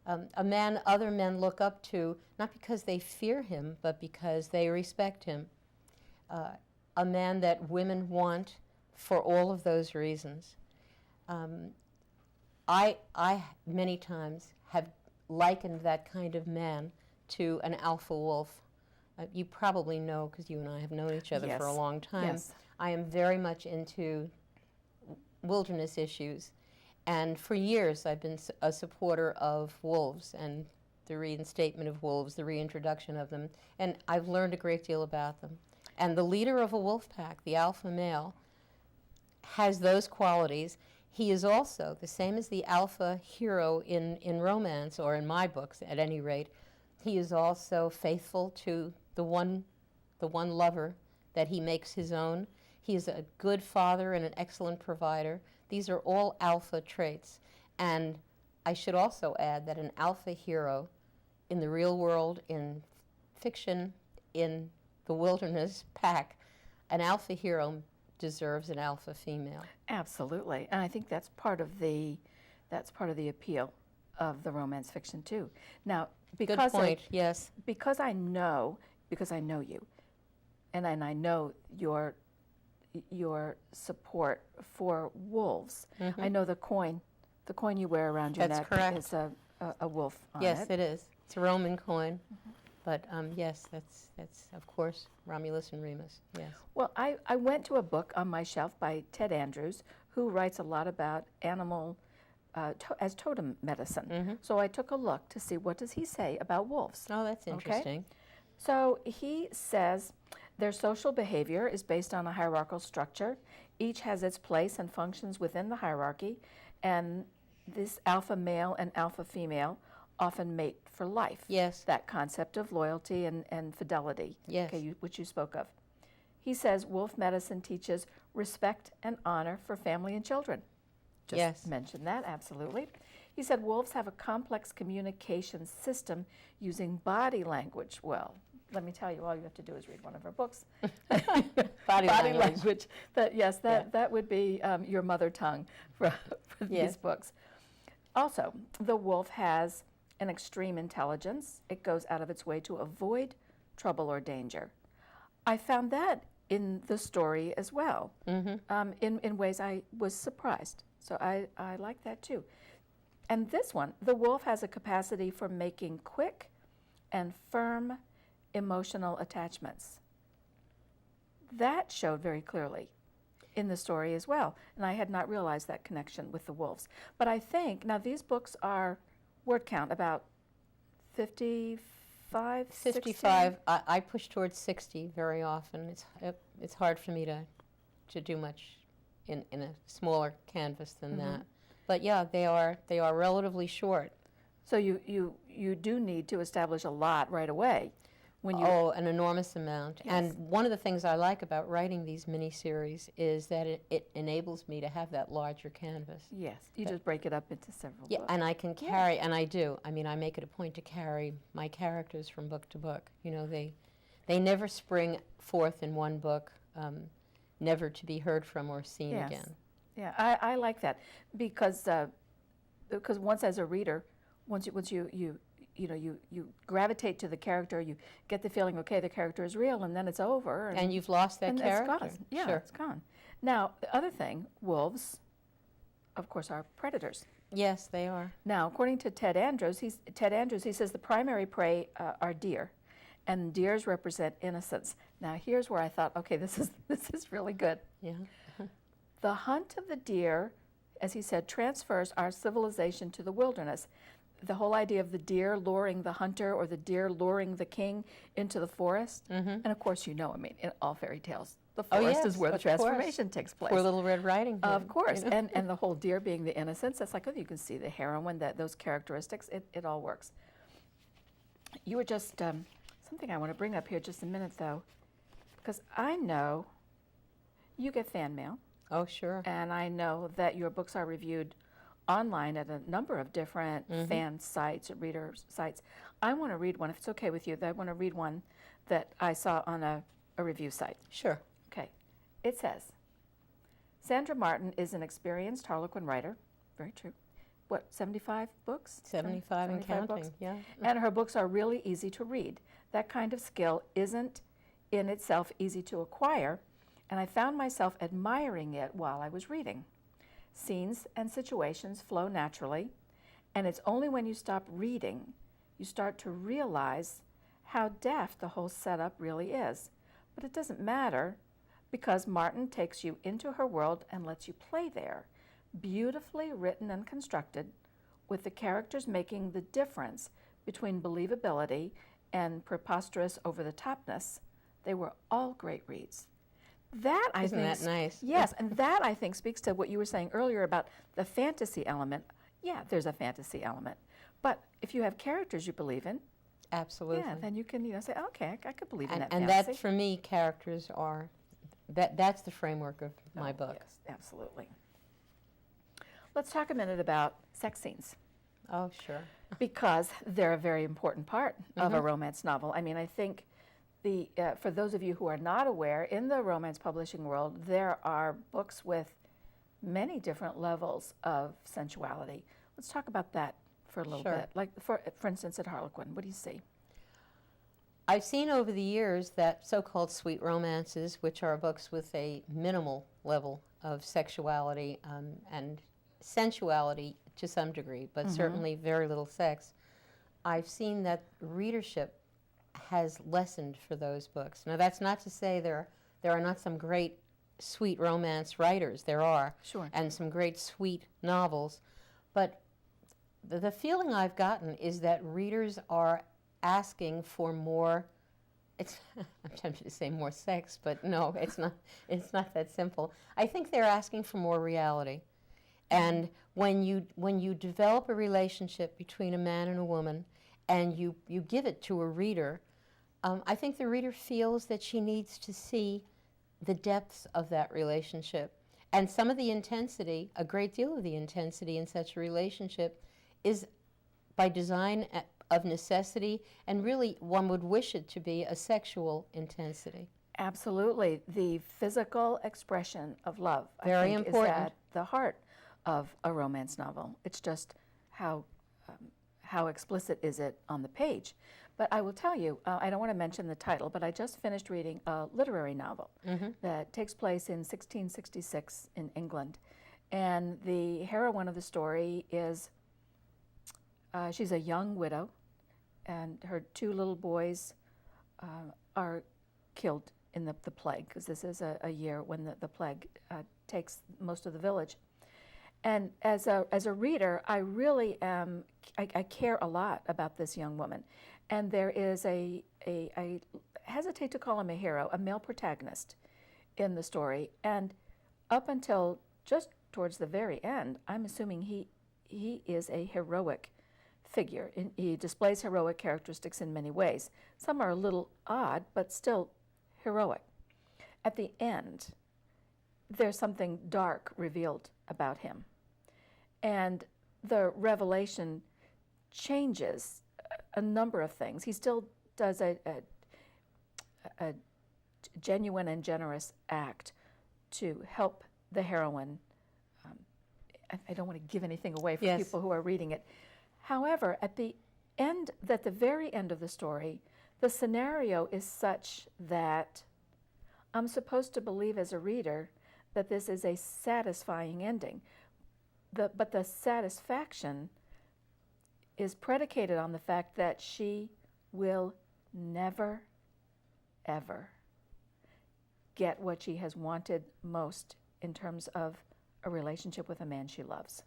a man other men look up to, not because they fear him, but because they respect him. A man that women want for all of those reasons. I many times have likened that kind of man to an alpha wolf. You probably know, because you and I have known each other for a long time. Yes. I am very much into wilderness issues, and for years I've been a supporter of wolves and the reinstatement of wolves, the reintroduction of them, and I've learned a great deal about them. And the leader of a wolf pack, the alpha male, has those qualities. He is also, the same as the alpha hero in romance, or in my books at any rate, he is also faithful to the one lover that he makes his own. He is a good father and an excellent provider. These are all alpha traits. And I should also add that an alpha hero in the real world, in fiction, in the wilderness pack, an alpha hero deserves an alpha female. Absolutely, and I think that's part of the appeal of the romance fiction too. Now, because Good point. Yes. Because I know you, and I know your support for wolves. Mm-hmm. I know the coin you wear around your That's neck correct. is a wolf on Yes, it. it is. It's a Roman coin. Mm-hmm. But yes, that's of course Romulus and Remus. Yes. Well, I went to a book on my shelf by Ted Andrews, who writes a lot about animal as totem medicine. Mm-hmm. So I took a look to see what does he say about wolves. Oh, that's interesting. Okay? So he says their social behavior is based on a hierarchical structure. Each has its place and functions within the hierarchy, and this alpha male and alpha female often mate for life. Yes. That concept of loyalty and fidelity, Yes. okay, which you spoke of. He says wolf medicine teaches respect and honor for family and children. Just Yes. mentioned that, absolutely. He said wolves have a complex communication system using body language. Well, let me tell you, all you have to do is read one of our books. Body language. That would be your mother tongue for these books. Also, the wolf has an extreme intelligence. It goes out of its way to avoid trouble or danger. I found that in the story as well, in ways I was surprised. So I like that too. And this one, the wolf has a capacity for making quick and firm emotional attachments. That showed very clearly in the story as well. And I had not realized that connection with the wolves. But I think, now these books are, word count, about 55, 55. I push towards 60 very often. It's hard for me to do much in a smaller canvas than that. But yeah, they are relatively short. So you do need to establish a lot right away. An enormous amount. Yes. And one of the things I like about writing these miniseries is that it enables me to have that larger canvas. Yes, you just break it up into several books. And I can carry, and I do. I mean, I make it a point to carry my characters from book to book. You know, they never spring forth in one book, never to be heard from or seen again. Yeah, I like that because once as a reader, once you gravitate to the character, you get the feeling, okay, the character is real, and then it's over. And you've lost that character. It's gone. Yeah, sure. It's gone. Now, the other thing, wolves, of course, are predators. Yes, they are. Now, according to Ted Andrews, he says the primary prey are deer, and deers represent innocence. Now, here's where I thought, okay, this is really good. Yeah. The hunt of the deer, as he said, transfers our civilization to the wilderness. The whole idea of the deer luring the hunter or the deer luring the king into the forest. And of course, in all fairy tales, the forest is where the transformation takes place. Poor Little Red Riding Hood. Of course, and the whole deer being the innocence, that's like, you can see the heroine, those characteristics, it all works. You were just, something I want to bring up here just a minute though, because I know you get fan mail. Oh, sure. And I know that your books are reviewed online at a number of different fan sites, reader sites. I want to read one, if it's okay with you, I want to read one that I saw on a review site. Sure. Okay. It says, Sandra Marton is an experienced Harlequin writer, very true, what, 75 books? 75 and 75 counting, books. yeah. And her books are really easy to read. That kind of skill isn't in itself easy to acquire, and I found myself admiring it while I was reading. Scenes and situations flow naturally, and it's only when you stop reading you start to realize how deft the whole setup really is. But it doesn't matter because Martin takes you into her world and lets you play there, beautifully written and constructed, with the characters making the difference between believability and preposterous over-the-topness. They were all great reads. That, I think, Isn't that nice? Yes, and that, I think, speaks to what you were saying earlier about the fantasy element. Yeah, there's a fantasy element. But if you have characters you believe in, Absolutely. yeah, then you can say, okay, I could believe in that And fantasy. that, for me, characters are, that's the framework of my book. Yes, absolutely. Let's talk a minute about sex scenes, Oh, sure. because they're a very important part of a romance novel. I mean, I think for those of you who are not aware, in the romance publishing world, there are books with many different levels of sensuality. Let's talk about that for a little Sure. bit. Like, for instance, at Harlequin, what do you see? I've seen over the years that so-called sweet romances, which are books with a minimal level of sexuality and sensuality to some degree, but certainly very little sex, I've seen that readership has lessened for those books. Now, that's not to say there are not some great sweet romance writers. There are. Sure. And some great sweet novels. But the feeling I've gotten is that readers are asking for more, I'm tempted to say more sex, but no, it's not that simple. I think they're asking for more reality. And when you develop a relationship between a man and a woman and you give it to a reader, I think the reader feels that she needs to see the depths of that relationship. And some of the intensity, a great deal of the intensity in such a relationship is by design of necessity, and really one would wish it to be a sexual intensity. Absolutely. The physical expression of love, Very I think, important. is at the heart of a romance novel. It's just how explicit is it on the page. But I will tell you, I don't want to mention the title, but I just finished reading a literary novel that takes place in 1666 in England. And the heroine of the story is, she's a young widow, and her two little boys are killed in the plague, because this is a year when the plague takes most of the village. And as a reader, I really I care a lot about this young woman. And there is I hesitate to call him a hero, a male protagonist in the story. And up until just towards the very end, I'm assuming he is a heroic figure. He displays heroic characteristics in many ways. Some are a little odd, but still heroic. At the end, there's something dark revealed about him. And the revelation changes a number of things. He still does a genuine and generous act to help the heroine. I don't want to give anything away for people who are reading it. However, at the very end of the story, the scenario is such that I'm supposed to believe as a reader that this is a satisfying ending. But the satisfaction is predicated on the fact that she will never, ever get what she has wanted most in terms of a relationship with a man she loves.